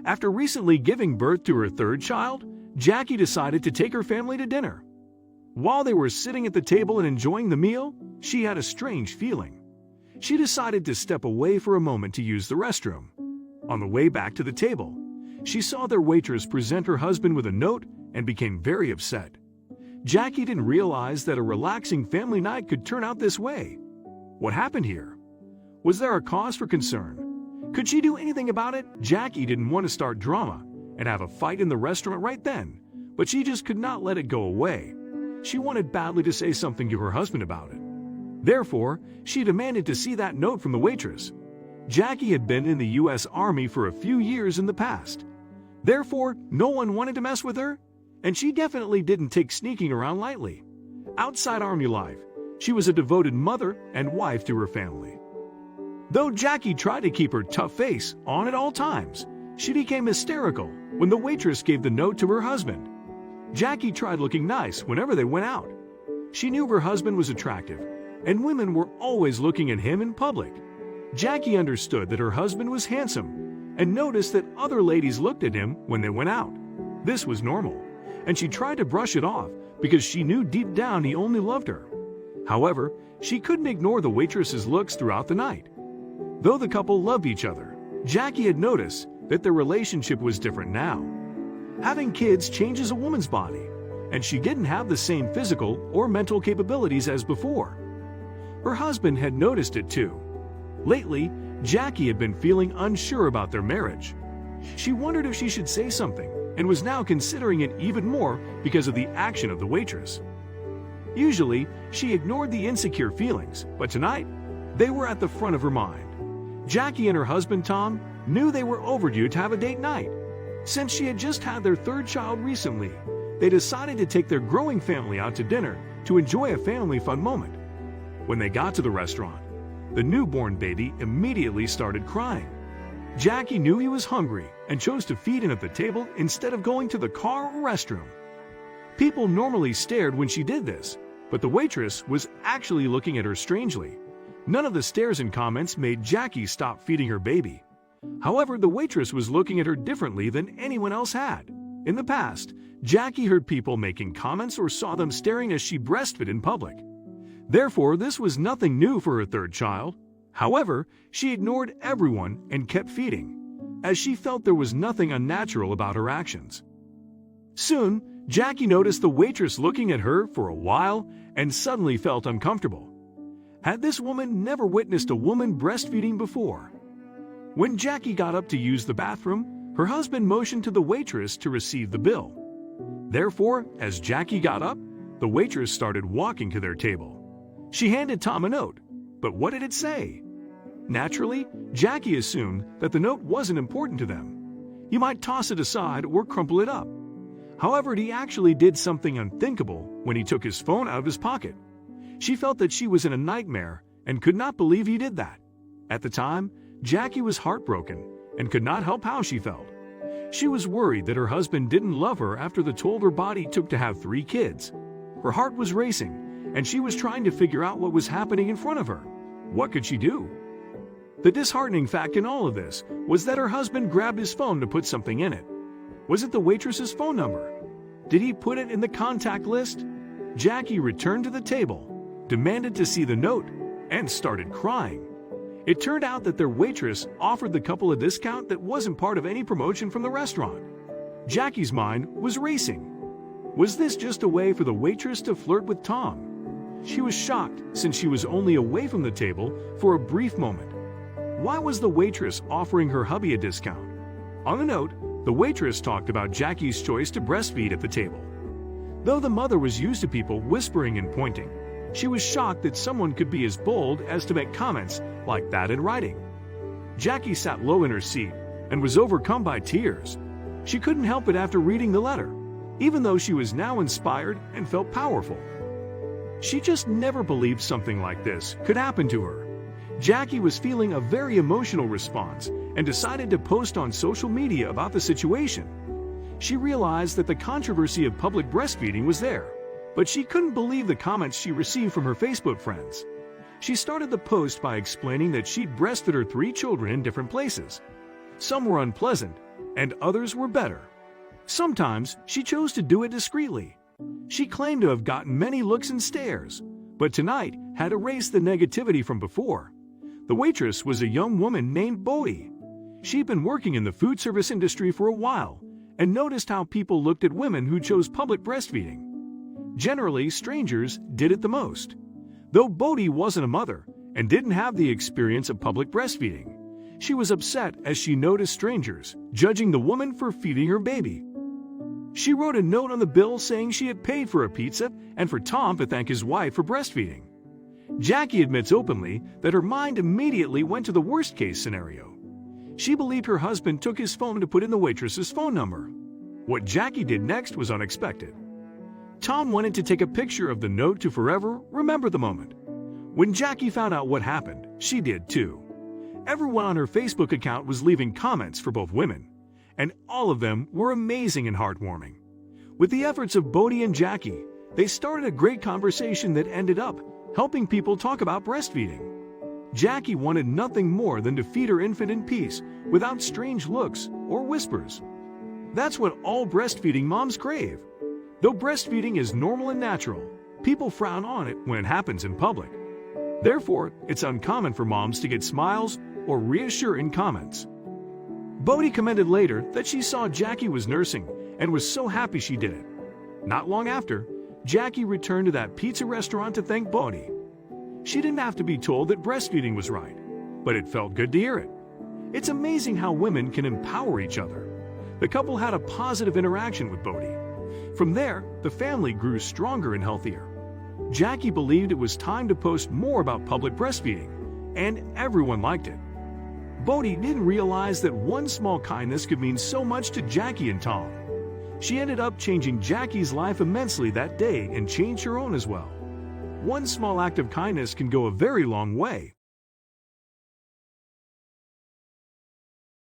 After recently giving birth to her third child, Jackie decided to take her family to dinner. While they were sitting at the table and enjoying the meal, she had a strange feeling. She decided to step away for a moment to use the restroom. On the way back to the table, she saw their waitress present her husband with a note and became very upset. Jackie didn't realize that a relaxing family night could turn out this way. What happened here? Was there a cause for concern? Could she do anything about it? Jackie didn't want to start drama and have a fight in the restaurant right then, but she just could not let it go away. She wanted badly to say something to her husband about it. Therefore, she demanded to see that note from the waitress. Jackie had been in the U.S. Army for a few years in the past. Therefore, no one wanted to mess with her, and she definitely didn't take sneaking around lightly. Outside Army life, she was a devoted mother and wife to her family. Though Jackie tried to keep her tough face on at all times, she became hysterical when the waitress gave the note to her husband. Jackie tried looking nice whenever they went out. She knew her husband was attractive, and women were always looking at him in public. Jackie understood that her husband was handsome and noticed that other ladies looked at him when they went out. This was normal, and she tried to brush it off because she knew deep down he only loved her. However, she couldn't ignore the waitress's looks throughout the night. Though the couple loved each other, Jackie had noticed that their relationship was different now. Having kids changes a woman's body, and she didn't have the same physical or mental capabilities as before. Her husband had noticed it too. Lately, Jackie had been feeling unsure about their marriage. She wondered if she should say something, and was now considering it even more because of the action of the waitress. Usually, she ignored the insecure feelings, but tonight, they were at the front of her mind. Jackie and her husband Tom knew they were overdue to have a date night. Since she had just had their third child recently, they decided to take their growing family out to dinner to enjoy a family fun moment. When they got to the restaurant, the newborn baby immediately started crying. Jackie knew he was hungry and chose to feed him at the table instead of going to the car or restroom. People normally stared when she did this, but the waitress was actually looking at her strangely. None of the stares and comments made Jackie stop feeding her baby. However, the waitress was looking at her differently than anyone else had. In the past, Jackie heard people making comments or saw them staring as she breastfed in public. Therefore, this was nothing new for her third child. However, she ignored everyone and kept feeding, as she felt there was nothing unnatural about her actions. Soon, Jackie noticed the waitress looking at her for a while and suddenly felt uncomfortable. Had this woman never witnessed a woman breastfeeding before? When Jackie got up to use the bathroom, her husband motioned to the waitress to receive the bill. Therefore, as Jackie got up, the waitress started walking to their table. She handed Tom a note, but what did it say? Naturally, Jackie assumed that the note wasn't important to them. He might toss it aside or crumple it up. However, he actually did something unthinkable when he took his phone out of his pocket. She felt that she was in a nightmare and could not believe he did that. At the time, Jackie was heartbroken and could not help how she felt. She was worried that her husband didn't love her after the toll her body took to have 3 kids. Her heart was racing, and she was trying to figure out what was happening in front of her. What could she do? The disheartening fact in all of this was that her husband grabbed his phone to put something in it. Was it the waitress's phone number? Did he put it in the contact list? Jackie returned to the table, demanded to see the note, and started crying. It turned out that their waitress offered the couple a discount that wasn't part of any promotion from the restaurant. Jackie's mind was racing. Was this just a way for the waitress to flirt with Tom? She was shocked since she was only away from the table for a brief moment. Why was the waitress offering her hubby a discount? On the note, the waitress talked about Jackie's choice to breastfeed at the table. Though the mother was used to people whispering and pointing, she was shocked that someone could be as bold as to make comments like that in writing. Jackie sat low in her seat and was overcome by tears. She couldn't help it after reading the letter, even though she was now inspired and felt powerful. She just never believed something like this could happen to her. Jackie was feeling a very emotional response and decided to post on social media about the situation. She realized that the controversy of public breastfeeding was there, but she couldn't believe the comments she received from her Facebook friends. She started the post by explaining that she'd breastfed her 3 children in different places. Some were unpleasant, and others were better. Sometimes she chose to do it discreetly. She claimed to have gotten many looks and stares, but tonight had erased the negativity from before. The waitress was a young woman named Bodhi. She'd been working in the food service industry for a while and noticed how people looked at women who chose public breastfeeding. Generally, strangers did it the most. Though Bodhi wasn't a mother and didn't have the experience of public breastfeeding, she was upset as she noticed strangers judging the woman for feeding her baby. She wrote a note on the bill saying she had paid for a pizza and for Tom to thank his wife for breastfeeding. Jackie admits openly that her mind immediately went to the worst-case scenario. She believed her husband took his phone to put in the waitress's phone number. What Jackie did next was unexpected. Tom wanted to take a picture of the note to forever remember the moment. When Jackie found out what happened, she did too. Everyone on her Facebook account was leaving comments for both women, and all of them were amazing and heartwarming. With the efforts of Bodhi and Jackie, they started a great conversation that ended up helping people talk about breastfeeding. Jackie wanted nothing more than to feed her infant in peace without strange looks or whispers. That's what all breastfeeding moms crave. Though breastfeeding is normal and natural, people frown on it when it happens in public. Therefore, it's uncommon for moms to get smiles or reassuring comments. Bodhi commented later that she saw Jackie was nursing and was so happy she did it. Not long after, Jackie returned to that pizza restaurant to thank Bodhi. She didn't have to be told that breastfeeding was right, but it felt good to hear it. It's amazing how women can empower each other. The couple had a positive interaction with Bodhi. From there, the family grew stronger and healthier. Jackie believed it was time to post more about public breastfeeding, and everyone liked it. Bodhi didn't realize that one small kindness could mean so much to Jackie and Tom. She ended up changing Jackie's life immensely that day and changed her own as well. One small act of kindness can go a very long way.